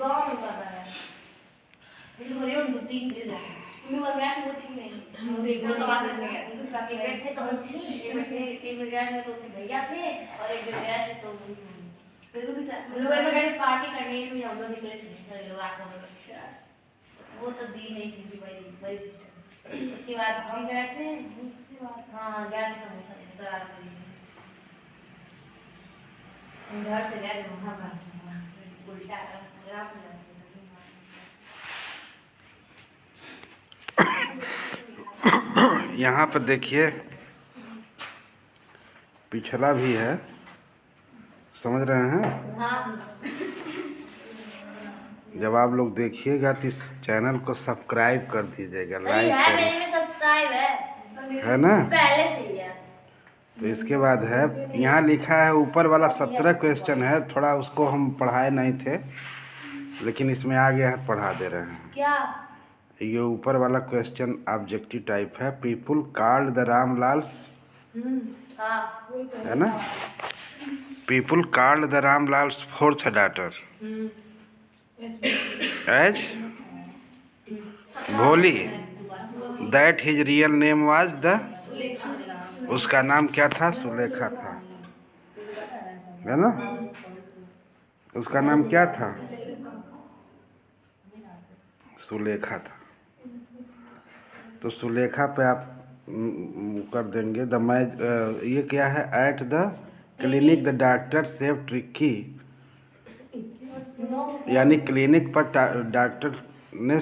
गाँव में कर रहा है इन भरियों में 2-3 दिन है मैं और गया वो थी नहीं देखो सब आते हैं उनके साथ गए थे तो एक में गया थे तो उनके भैया थे और एक में गया थे तो लोगों के साथ लोग में गए पार्टी करने के लिए हम लोग निकले थे लोग आकर वो तो दी नहीं थी भाई उसके बाद हम गए थे उसके बाद हाँ गए थे समोसा तो आ गए घर से गए वहाँ पर उल्टा रात में यहाँ पर देखिए पिछला भी है, समझ रहे हैं? हाँ। जब आप लोग देखिएगा तो इस चैनल को सब्सक्राइब कर दीजिएगा, लाइक करिए। सब्सक्राइब है ना? पहले से ही है। तो इसके बाद है यहाँ लिखा है ऊपर वाला 17 क्वेश्चन है, थोड़ा उसको हम पढ़ाए नहीं थे लेकिन इसमें आ गया है, पढ़ा दे रहे हैं। क्या ये ऊपर वाला क्वेश्चन ऑब्जेक्टिव टाइप है। पीपुल कॉल्ड द रामलाल्स, है ना? People called the Ramlals fourth daughter as Bholi, that his real name was the, उसका नाम क्या था? सुलेखा था, है ना? उसका नाम क्या था? सुलेखा था। तो सुलेखा पे आप कर देंगे द मैच। ये क्या है? At the clinic the doctor save Tricki, यानी क्लिनिक पर डॉक्टर ने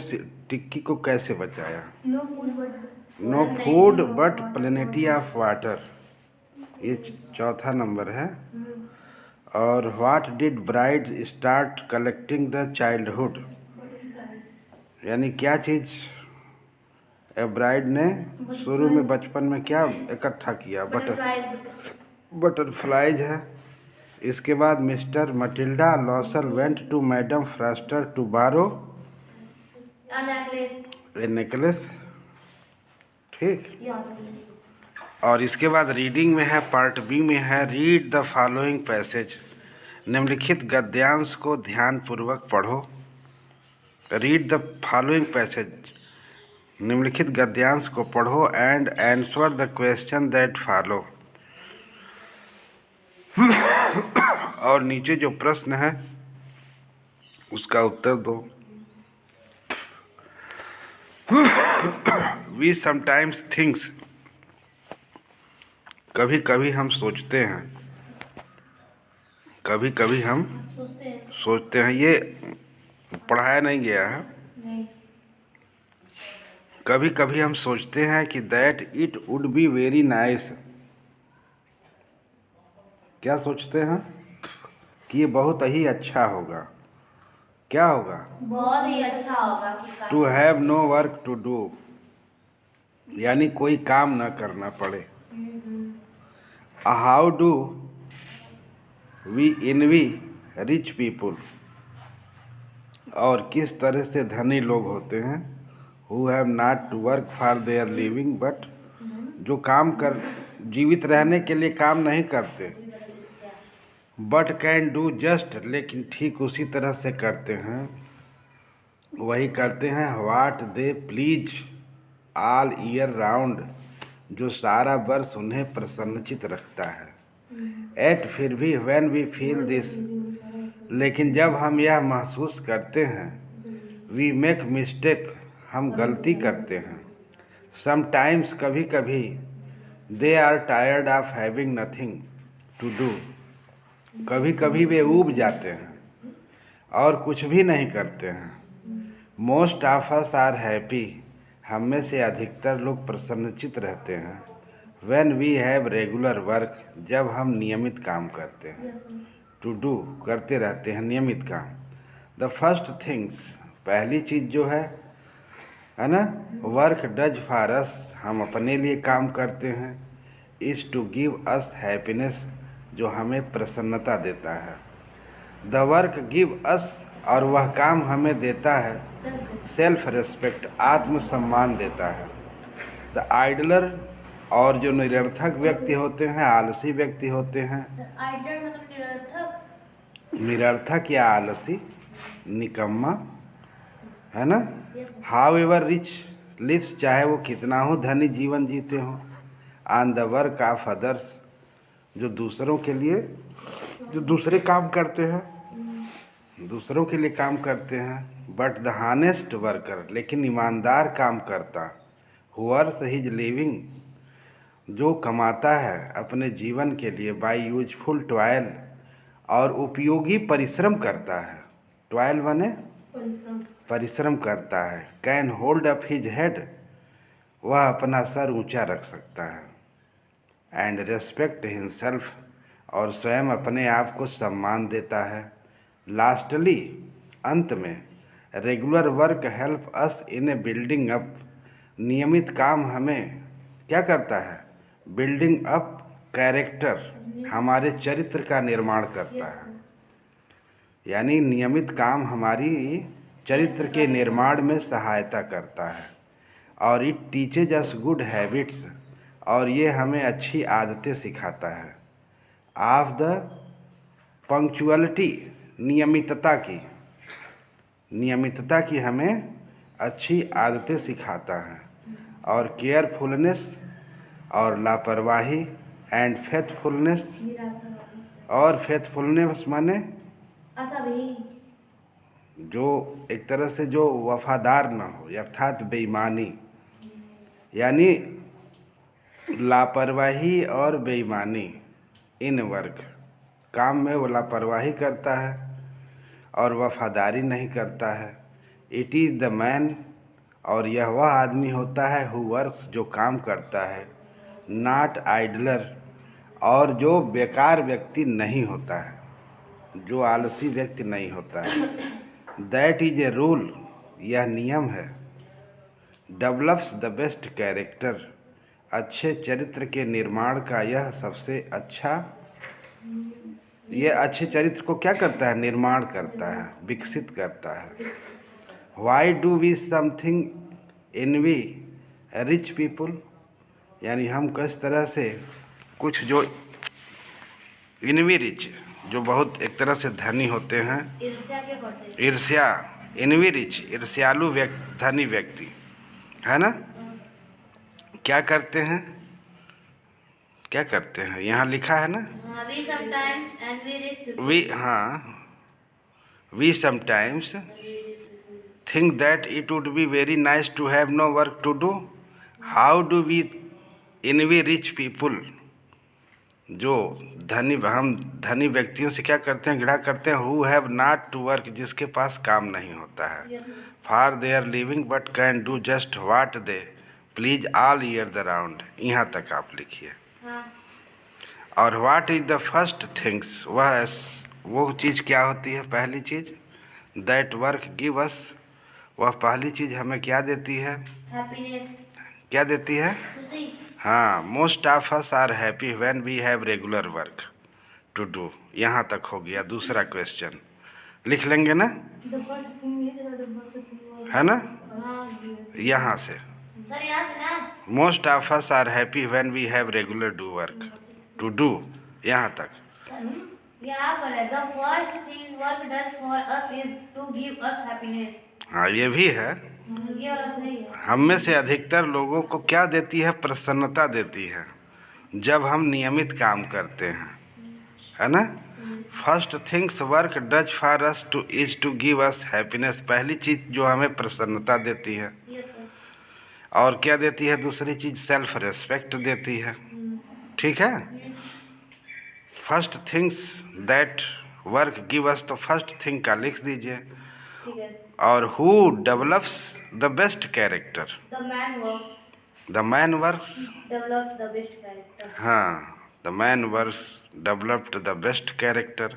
टिक्की को कैसे बचाया? No food but plenty of water, ये चौथा नंबर है। और what did bride start collecting the childhood, यानी क्या चीज़ ब्राइड ने शुरू में बचपन में क्या इकट्ठा किया? बटरफ्लाइज है। इसके बाद mister Matilda Loisel went to madame Forestier to borrow a necklace, ठीक। और इसके बाद रीडिंग में है, पार्ट बी में है, रीड द फॉलोइंग पैसेज, निम्नलिखित गद्यांश को ध्यानपूर्वक पढ़ो। रीड द फॉलोइंग पैसेज, निम्नलिखित गद्यांश को पढ़ो and answer the question that follow. और नीचे जो प्रश्न है उसका उत्तर दो। वी समटाइम्स थिंक्स, कभी कभी हम सोचते हैं, कभी कभी हम सोचते हैं। ये पढ़ाया नहीं गया है। कभी कभी हम सोचते हैं कि that it would be very nice, क्या सोचते हैं? कि ये बहुत ही अच्छा होगा। क्या होगा? बहुत ही अच्छा होगा। To have no work to do, यानी कोई काम ना करना पड़े। How do we envy rich people, और किस तरह से धनी लोग होते हैं who have not to work for their living, but जो काम कर जीवित रहने के लिए काम नहीं करते, बट कैन डू जस्ट, लेकिन ठीक उसी तरह से करते हैं, वही करते हैं what they please all year round, जो सारा वर्ष उन्हें प्रसन्नचित रखता है। एट फिर भी व्हेन वी फील दिस, लेकिन जब हम यह महसूस करते हैं, वी मेक मिस्टेक, हम गलती करते हैं। समटाइम्स, कभी कभी, they are tired of having nothing to do, कभी कभी वे ऊब जाते हैं और कुछ भी नहीं करते हैं। Most of us are happy, हम में से अधिकतर लोग प्रसन्नचित रहते हैं। When we have regular work, जब हम नियमित काम करते हैं। टू डू, करते रहते हैं नियमित काम। द फर्स्ट थिंग्स, पहली चीज़ जो है ना, वर्क डज फॉर अस, हम अपने लिए काम करते हैं। Is to give us happiness, जो हमें प्रसन्नता देता है। द वर्क गिव अस, और वह काम हमें देता है सेल्फ रेस्पेक्ट, आत्मसम्मान देता है। द आइडलर, और जो निरर्थक व्यक्ति होते हैं, आलसी व्यक्ति होते हैं, आइडल मतलब निरर्थक, निरर्थक या आलसी, निकम्मा, है ना। हाउ एवर रिच लिव्स, चाहे वो कितना हो धनी जीवन जीते हों, on the work of others, जो दूसरों के लिए, जो दूसरे काम करते हैं, दूसरों के लिए काम करते हैं। बट द हानेस्ट वर्कर, लेकिन ईमानदार काम करता, हु अर्न्स हिज लिविंग, जो कमाता है अपने जीवन के लिए, बाय यूजफुल टॉयल, और उपयोगी परिश्रम करता है। टॉयल बने परिश्रम करता है। Can hold up his head, वह अपना सर ऊंचा रख सकता है। एंड रेस्पेक्ट हिमसेल्फ, और स्वयं अपने आप को सम्मान देता है। लास्टली, अंत में, रेगुलर वर्क हेल्प अस इन ए बिल्डिंग अप, नियमित काम हमें क्या करता है, बिल्डिंग अप कैरेक्टर, हमारे चरित्र का निर्माण करता है। यानी नियमित काम हमारी चरित्र के निर्माण में सहायता करता है। और it teaches us good habits, और ये हमें अच्छी आदतें सिखाता है। ऑफ द पंक्चुअलिटी, नियमितता की हमें अच्छी आदतें सिखाता है। और केयरफुलनेस, और लापरवाही, एंड फेथफुलनेस, और फेथफुलनेस माने जो एक तरह से जो वफादार ना हो, अर्थात बेईमानी, यानी लापरवाही और बेईमानी इन वर्क, काम में वो लापरवाही करता है और वफादारी नहीं करता है। इट इज़ द मैन, और यह वह आदमी होता है, हु वर्क्स, जो काम करता है, नॉट आइडलर, और जो बेकार व्यक्ति नहीं होता है, जो आलसी व्यक्ति नहीं होता है। दैट इज ए रूल, यह नियम है। डेवलप्स द बेस्ट कैरेक्टर, अच्छे चरित्र के निर्माण का यह सबसे अच्छा, यह अच्छे चरित्र को क्या करता है, निर्माण करता है, विकसित करता है। Why do we something envy rich people, यानी हम किस तरह से कुछ जो इनवी रिच, जो बहुत एक तरह से धनी होते हैं, ईर्ष्या, इनवी रिच, ईर्ष्यालु धनी व्यक्ति, है ना, क्या करते हैं, क्या करते हैं, यहाँ लिखा है ना, we sometimes think that it would be very nice to have no work to do. How do we envy rich people, जो हम धनी व्यक्तियों से क्या करते हैं, घृणा करते हैं। Who have not to work, जिसके पास काम नहीं होता है। For their living but can do just what they please all year the round, यहाँ तक आप लिखिए। और what is the first things, वो चीज़ क्या होती है, पहली चीज़, दैट वर्क गिव अस, वह पहली चीज़ हमें क्या देती है, क्या देती है, हाँ। Most of us are happy when we have regular work to do, यहाँ तक हो गया। दूसरा क्वेश्चन लिख लेंगे ना, है ना, यहाँ से, most of us are happy when we have regular do work to do, यहाँ तक। हाँ, ये भी है। हम में से अधिकतर लोगों को क्या देती है, प्रसन्नता देती है, जब हम नियमित काम करते हैं, है ना। First things work does for us to is to give us happiness, पहली चीज़ जो हमें प्रसन्नता देती है। और क्या देती है दूसरी चीज़, सेल्फ रेस्पेक्ट देती है, ठीक है। First things that work give us, तो फर्स्ट थिंग का लिख दीजिए। और who develops the best character, the man works, हाँ, the man works developed the best character.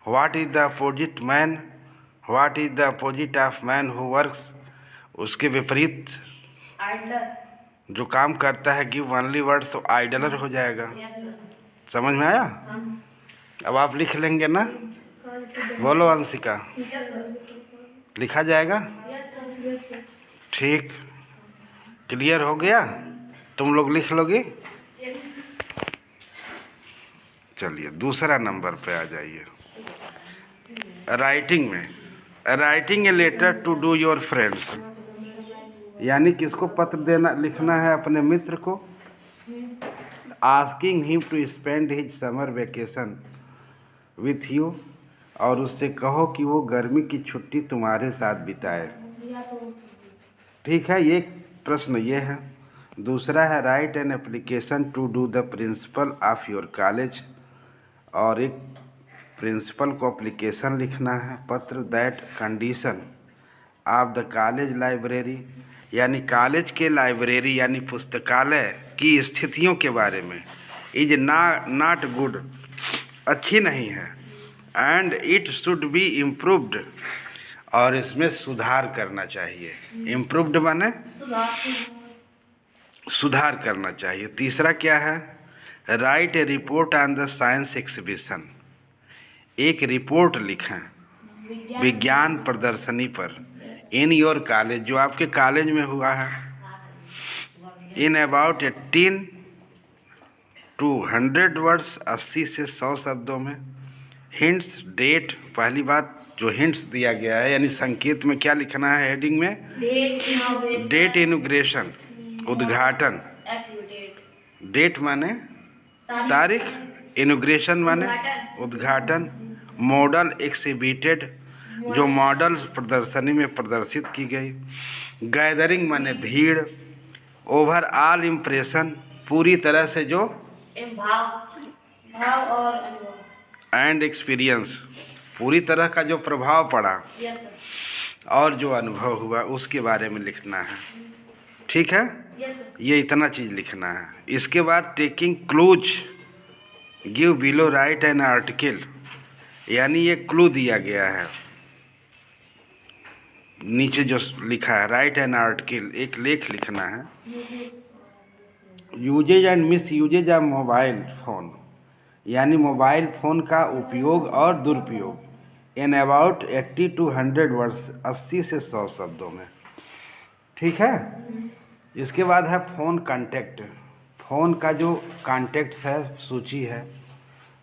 What is the opposite man, what is the opposite of man who works, उसके विपरीत जो काम करता है, गिव ओनली वर्ड्स, तो idler हो जाएगा। समझ में आया। अब आप लिख लेंगे ना, बोलो अंशिका, लिखा जाएगा, ठीक, क्लियर हो गया, तुम लोग लिख लोगे। चलिए दूसरा नंबर पे आ जाइए। राइटिंग में, writing a letter to do your friends, यानी किसको पत्र देना लिखना है? अपने मित्र को। Asking him to spend his summer vacation with you, और उससे कहो कि वो गर्मी की छुट्टी तुम्हारे साथ बिताए। ठीक है, ये प्रश्न ये है। दूसरा है write an application to do the principal of your college, और एक प्रिंसिपल को एप्लीकेशन लिखना है, पत्र, that condition of the college library, यानी कॉलेज के लाइब्रेरी यानी पुस्तकालय की स्थितियों के बारे में, इज नॉट गुड, अच्छी नहीं है, and it should be improved, और इसमें सुधार करना चाहिए। इम्प्रूव्ड माने सुधार करना चाहिए। तीसरा क्या है? Right A report on the science exhibition, एक रिपोर्ट लिखें विज्ञान प्रदर्शनी पर, इन योर कॉलेज, जो आपके कॉलेज में हुआ है, इन अबाउट 18 to 100 वर्ड्स, 80 से 100 शब्दों में। हिंट्स, डेट, पहली बात जो हिंट्स दिया गया है यानी संकेत में क्या लिखना है हेडिंग में? डेट इनॉग्रेशन, उद्घाटन। डेट माने तारीख, इनॉग्रेशन माने उद्घाटन। मॉडल एक्सिबिटेड, जो मॉडल प्रदर्शनी में प्रदर्शित की गई। गैदरिंग माने भीड़। ओवरऑल इम्प्रेशन, पूरी तरह से जो भाव और अनुभव। एंड एक्सपीरियंस, पूरी तरह का जो प्रभाव पड़ा और जो अनुभव हुआ उसके बारे में लिखना है। ठीक है, ये इतना चीज़ लिखना है। इसके बाद taking clues, give below right an article, यानी ये क्लू दिया गया है, नीचे जो लिखा है राइट एन आर्टिकल, एक लेख लिखना है। Uses and misuses of mobile phone, यानी मोबाइल फ़ोन का उपयोग और दुरुपयोग, इन अबाउट 80 to 100 वर्ड्स, 80 से 100 शब्दों में। ठीक है, इसके बाद है फ़ोन कांटेक्ट, फ़ोन का जो कांटेक्ट्स है, सूची है।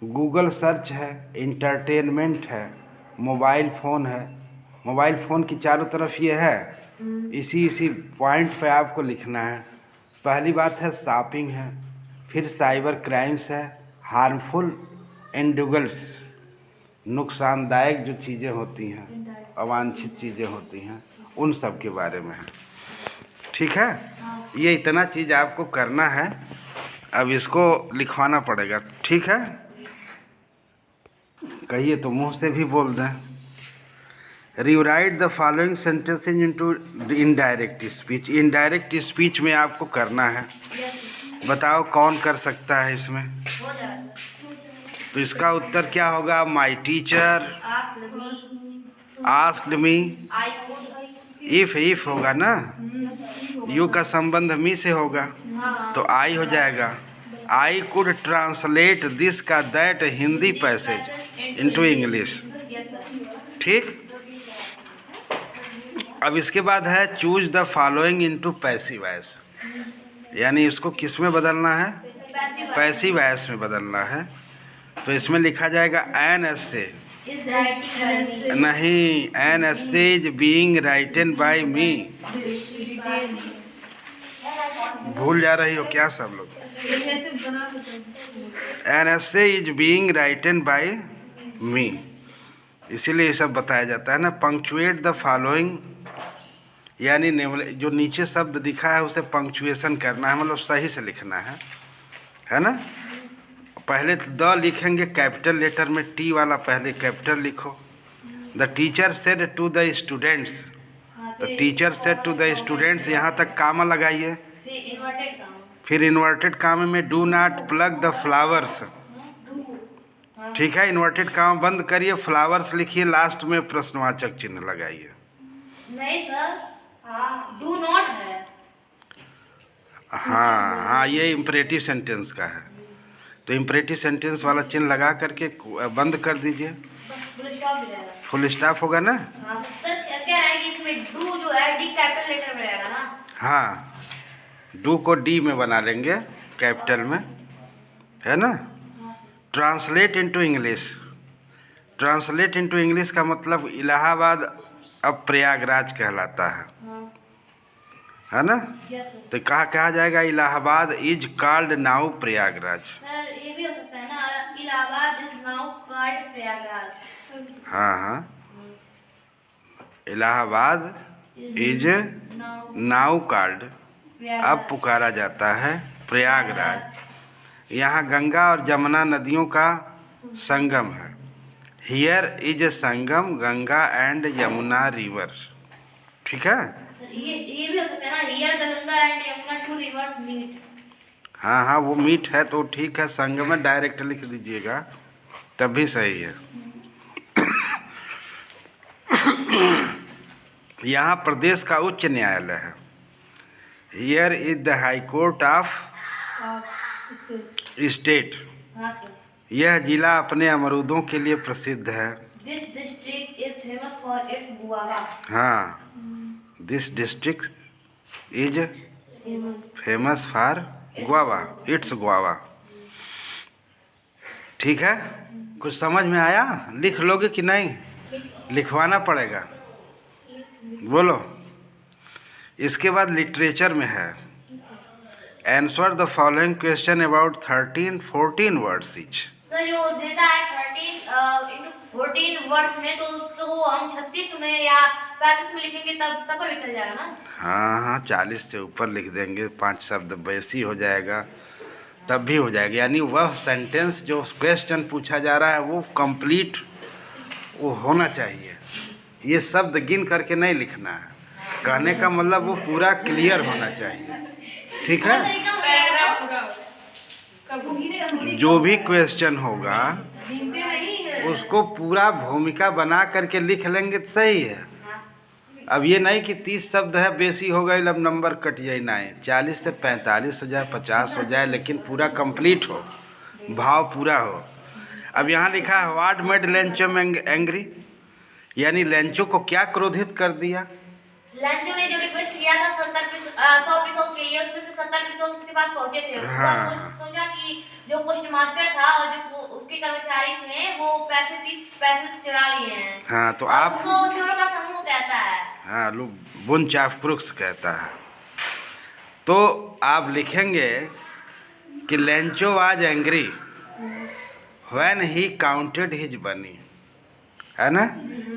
गूगल सर्च है, इंटरटेनमेंट है, मोबाइल फ़ोन है। मोबाइल फ़ोन की चारों तरफ ये है, इसी पॉइंट पे आपको लिखना है। पहली बात है शॉपिंग है, फिर साइबर क्राइम्स है, हार्मफुल इंडिविजुअल्स, नुकसानदायक जो चीज़ें होती हैं, अवांछित चीज़ें होती हैं, उन सब के बारे में है। ठीक है, ये इतना चीज़ आपको करना है। अब इसको लिखवाना पड़ेगा। ठीक है, कहिए तो मुंह से भी बोल दें। Rewrite the following sentences into indirect speech, indirect speech में आपको करना है। बताओ कौन कर सकता है इसमें? तो इसका उत्तर क्या होगा? My teacher asked me, if होगा ना, यू का संबंध मी से होगा तो आई हो जाएगा। आई कुड ट्रांसलेट दिस का that Hindi passage into English. ठीक, अब इसके बाद है choose the following into passive voice, यानी इसको किस में बदलना है? पैसिव वॉइस में बदलना है। तो इसमें लिखा जाएगा एन एस्से, नहीं, an essay is being written by me. भूल जा रही हो क्या सब लोग? An essay is being written by me, इसीलिए ये सब बताया जाता है ना। पंक्चुएट द फॉलोइंग, यानी जो नीचे शब्द दिखा है उसे पंक्चुएशन करना है, मतलब सही से लिखना है ना। पहले द लिखेंगे कैपिटल लेटर में, टी वाला पहले कैपिटल लिखो। The teacher said to the students, तो teacher said to the students, यहाँ तक कामा लगाइए। फिर इन्वर्टेड कामा में do not pluck the flowers. ठीक है, इन्वर्टेड कामा बंद करिए, फ्लावर्स लिखिए, लास्ट में प्रश्नवाचक चिन्ह लगाइए। नहीं सर, डू नॉट है। हाँ, ये इम्परेटिव सेंटेंस का है, तो इम्परेटिव सेंटेंस वाला चिन्ह लगा करके बंद कर दीजिए। फुल स्टॉप होगा ना। सर क्या है कि इसमें डू जो है डी कैपिटल लेटर में रहेगा ना। हाँ, डू को डी में बना लेंगे कैपिटल में, है ना। Translate into English, translate into English का मतलब इलाहाबाद अब प्रयागराज कहलाता है ना? Yes sir. तो कहा जाएगा Allahabad is called now Prayagraj. Sir ये भी हो सकता है ना, Allahabad is now called Prayagraj. हाँ, इलाहाबाद इज नाउ कॉल्ड, अब पुकारा जाता है प्रयागराज। यहाँ गंगा और जमुना नदियों का संगम है। Here is a sangam Ganga and Yamuna river. ठीक है? ये भी हो सकता है ना, here the Ganga and Yamuna two rivers meet. हाँ, वो मीट है तो ठीक है, संगम में डायरेक्ट लिख दीजिएगा तब भी सही है। यहाँ प्रदेश का उच्च न्यायालय है। Here is the high court of state. यह जिला अपने अमरूदों के लिए प्रसिद्ध है। This district is famous for its guava. हाँ, this district is famous for guava, its guava. ठीक है, कुछ समझ में आया? लिख लोगे कि नहीं? लिखवाना पड़ेगा, बोलो। इसके बाद लिटरेचर में है, answer the following question about 13-14 words each. Sir जो देता है 14 वर्ड्स में, तो उसको हम 36 में या 35 में लिखेंगे तब पर भी चल जाएगा ना? हाँ, 40 से ऊपर लिख देंगे, 5 शब्द बेसी हो जाएगा तब भी हो जाएगा। यानी वह सेंटेंस जो क्वेश्चन पूछा जा रहा है वो कंप्लीट वो होना चाहिए। ये शब्द गिन करके नहीं लिखना है, कहने का मतलब वो पूरा क्लियर होना चाहिए। ठीक है? जो भी क्वेश्चन होगा उसको पूरा भूमिका बना करके लिख लेंगे तो सही है। अब ये नहीं कि 30 शब्द है बेसी हो गए अब नंबर कट जाए, नहीं, 40 से 45 हो जाए, 50 हो जाए, लेकिन पूरा कंप्लीट हो, भाव पूरा हो। अब यहाँ लिखा है व्हाट मेड लेंचो एंग्री, यानी लेंचो को क्या क्रोधित कर दिया? लेंचो ने जो रिक्वेस्ट किया था 100 पीसों के लिए, उसमें से 70 पीसों उसके पास पहुंचे थे। हाँ। सोचा कि जो पोस्ट मास्टर था और जो उसके कर्मचारी थे वो 30 पैसे चुरा लिए हैं। हाँ, तो आप उसको चोरों का समूह कहता है। हाँ, बुंच ऑफ क्रूक्स कहता है। तो आप लिखेंगे कि Lencho was angry when he counted his money, है ना?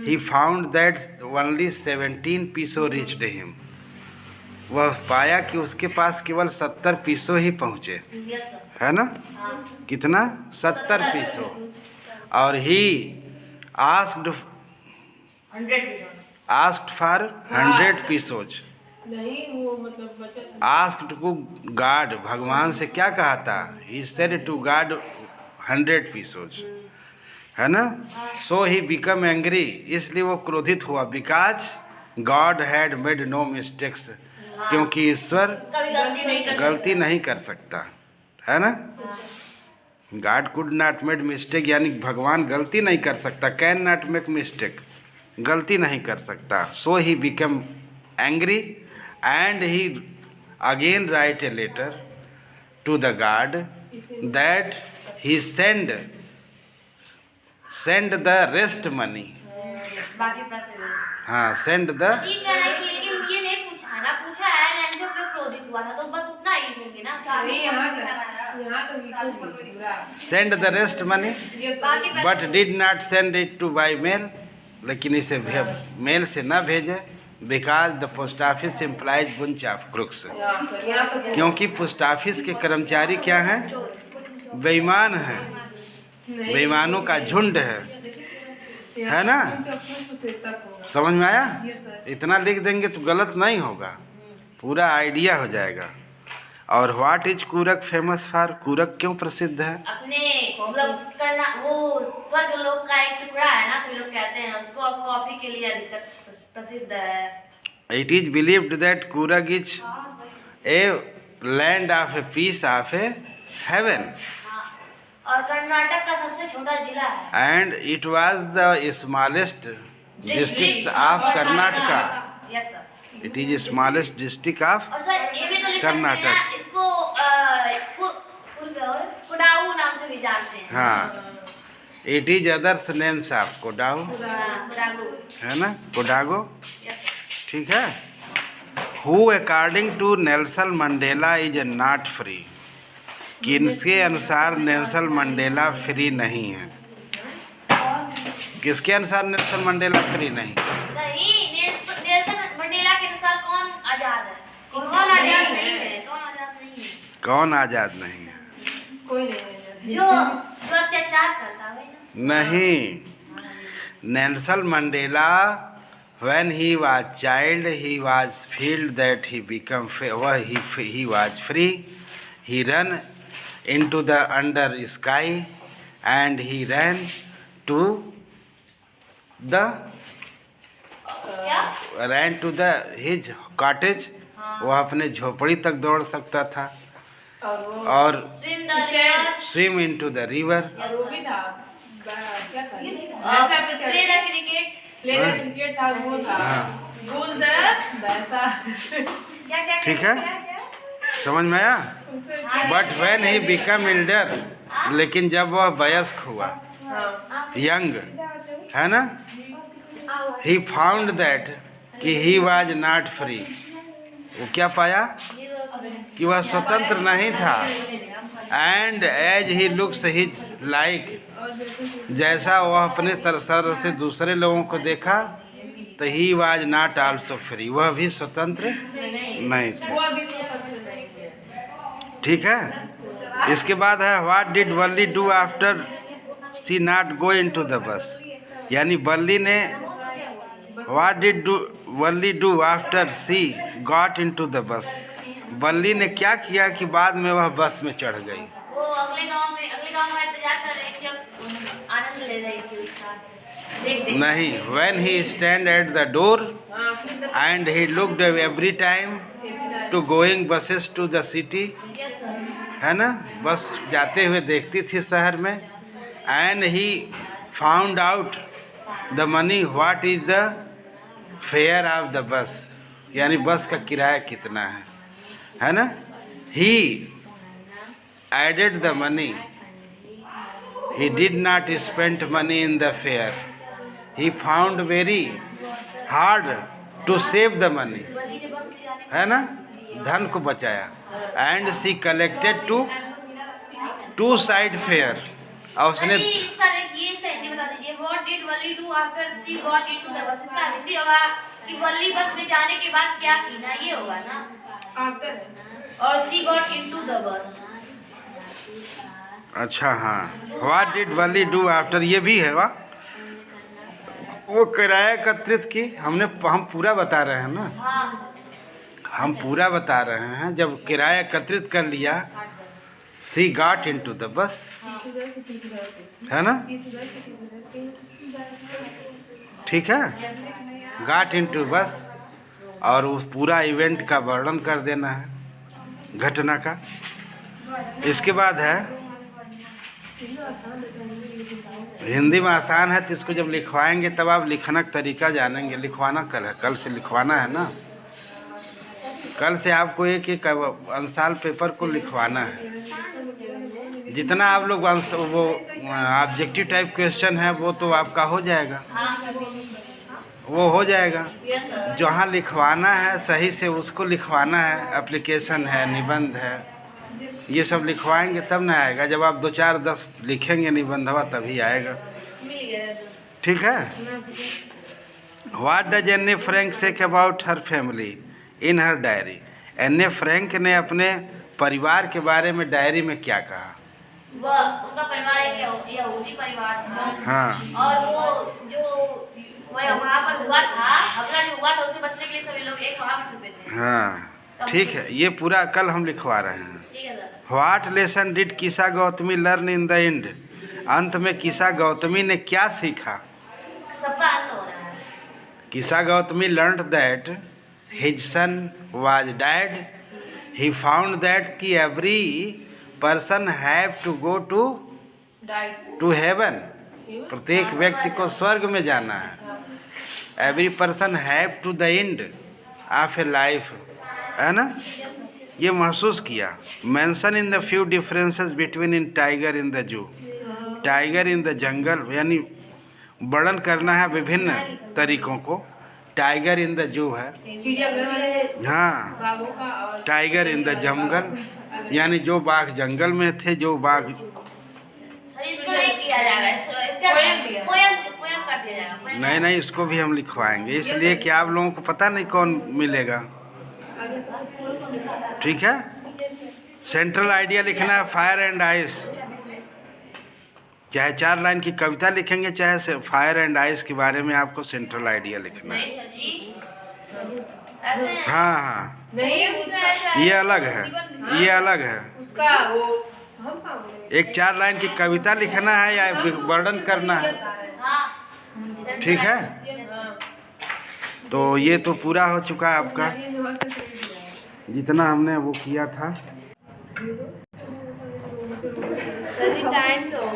He found that only 17 pesos reached him. वह पाया कि उसके पास केवल 70 पीसो ही पहुँचे, है ना? कितना? 70 पीसो। और he asked for 100 pesos. Asked को गॉड, भगवान से क्या कहा था? He said to God 100 pesos, है ना? सो ही बिकम एंग्री, इसलिए वो क्रोधित हुआ। Because God had made no mistakes, क्योंकि ईश्वर गलती नहीं कर सकता, है ना? God could not made mistake, यानी भगवान गलती नहीं कर सकता। कैन नॉट मेक मिस्टेक, गलती नहीं कर सकता। So he become angry and he again write a letter to the God that he send the rest money. बाकी पैसे भी। हाँ, सेंड द, लेकिन ये नहीं पूछा ना, पूछा है लेंचो क्यों क्रोधित हुआ था, तो बस उतना ही लिखेंगे ना। Send the rest money but did not send it to by mail, लेकिन इसे मेल से न भेजे। Because the post office employs bunch of crooks, क्योंकि पोस्ट ऑफिस के कर्मचारी क्या हैं? बेईमान हैं, बेईमानों का झुंड है ना? समझ में आया? इतना लिख देंगे तो गलत नहीं होगा, पूरा आइडिया हो जाएगा। और व्हाट इज कूरक फेमस फॉर, कूरक क्यों प्रसिद्ध है? अपने मतलब करना, वो स्वर्ग लोक का एक टुकड़ा है ना, सब लोग कहते हैं उसको, कॉफी के लिए अधिकतर प्रसिद्ध है। It is believed that Coorg is a land of a peace of a heaven, और कर्नाटक का सबसे छोटा जिला है। And it was the smallest district of Karnataka. Yes sir. It is smallest district of और सर ये भी तो लिख सकते हैं कर्नाटक। ना, इसको कुडाऊ नाम से भी जानते हैं। हाँ, it is others names of Kodagu, है ना, कोडागो, ठीक है। Who according to Nelson Mandela is not free, किसके अनुसार नेल्सन मंडेला फ्री नहीं है? किसके अनुसार नेल्सन मंडेला फ्री नहीं? नेल्सन मंडेला के अनुसार कौन आजाद है? कौन आजाद नहीं है? कौन आजाद नहीं है? कोई नहीं। जो अत्याचार करता है नहीं। Nelson Mandela when he was child he was felt that he become he was free, he ran into the under sky and he ran to the his cottage, वो अपने झोपड़ी तक दौड़ सकता था और swim into the river, ठीक है, समझ में आया। But when he become Elder, लेकिन जब वह वयस्क हुआ, यंग, है ना, ही फाउंड दैट कि ही वाज नॉट फ्री, वो क्या पाया कि वह स्वतंत्र नहीं था। And as he looks his like, जैसा वह अपने तरह से दूसरे लोगों को देखा, तो he was not also free, वह भी स्वतंत्र नहीं थे, ठीक है। इसके बाद है what did Valli do after she not go into the bus, यानी वल्ली ने what did Valli do after she got into the bus, Valli ने क्या किया कि बाद में वह बस में चढ़ गई। वो अगले गांव में इंतजार कर रही थी, अब आनंद ले रही थी उसका। नहीं, when he stand at the door and he looked every time to going buses to the city, है ना, बस जाते हुए देखती थी शहर में। and he found out the money, what is the fare of the bus, यानी बस का किराया कितना है ना। he added the money, he did not spend money in the fare, he found very hard to save the money, है ना, धन को बचाया। and she collected two side fare, और उसने इसका हिंदी बता दीजिए। What did Valli do after she got into the bus? इसका हिंदी होगा कि वल्ली बस में जाने के बाद क्या की ना, ये होगा ना आफ्टर, और she got into the bus। अच्छा हाँ, what did Valli do after, ये भी है वाह, वो किराया एकत्रित की, हम पूरा बता रहे हैं ना, हम पूरा बता रहे हैं। जब किराया एकत्रित कर लिया, सी गॉट इनटू द बस, है ना, ठीक है, गॉट इनटू बस, और उस पूरा इवेंट का वर्णन कर देना है, घटना का। इसके बाद है, हिंदी में आसान है, तो इसको जब लिखवाएंगे तब आप लिखना का तरीका जानेंगे। लिखवाना कल है, कल से लिखवाना है ना, कल से आपको एक एक अंशाल पेपर को लिखवाना है। जितना आप लोग वो ऑब्जेक्टिव टाइप क्वेश्चन है वो तो आपका हो जाएगा, वो हो जाएगा। जहाँ लिखवाना है सही से उसको लिखवाना है, एप्लीकेशन है, निबंध है, ये सब लिखवाएंगे तब ना आएगा। जब आप 2 4 10 लिखेंगे निबंधवा तभी आएगा, ठीक है। व्हाट डज एन्ने Frank say about her family in her diary, एन्ने फ्रैंक ने अपने परिवार के बारे में डायरी में क्या कहा? उनका परिवार एक यहूदी परिवार था, हाँ, और वो जो वहाँ पर हुआ था, हमला जो हुआ था उससे बचने के लिए सभी लोग एक वहाँ पर छुपे थे। हाँ ठीक है, ये पूरा कल हम लिखवा रहे हैं। व्हाट लेसन डिड किसा Gautami learn in the end, अंत में किसा गौतमी ने क्या सीखा? सबका अंत हो रहा है। Kisa Gotami learned that his son was dead, he found that कि every person have to go to heaven, प्रत्येक व्यक्ति को स्वर्ग में जाना है। Every person have to the end of a life, है ना, ये महसूस किया। Mention in the few differences between in tiger in the zoo, tiger in the jungle यानी वर्णन करना है विभिन्न तरीकों को। टाइगर इन द जू है, चिड़ियाघर वाले हाँ। बाघों का, और टाइगर इन द जंगल यानी जो बाघ जंगल में थे, जो बाघ। इसको नहीं किया जाएगा, इसका पोयम कर दिया जाएगा। नहीं नहीं, इसको भी हम लिखवाएंगे, इसलिए कि आप लोगों को पता नहीं कौन मिलेगा। ठीक है। सेंट्रल आइडिया लिखना है फायर एंड आइस। चाहे 4 लाइन की कविता लिखेंगे, चाहे फायर एंड आइस के बारे में आपको सेंट्रल आइडिया लिखना है। हाँ हाँ, नहीं, ये अलग है, ये अलग है। उसका वो एक 4 लाइन की कविता लिखना है या वर्णन करना है। ठीक है। तो ये तो पूरा हो चुका है आपका, जितना हमने वो किया था। टाइम तो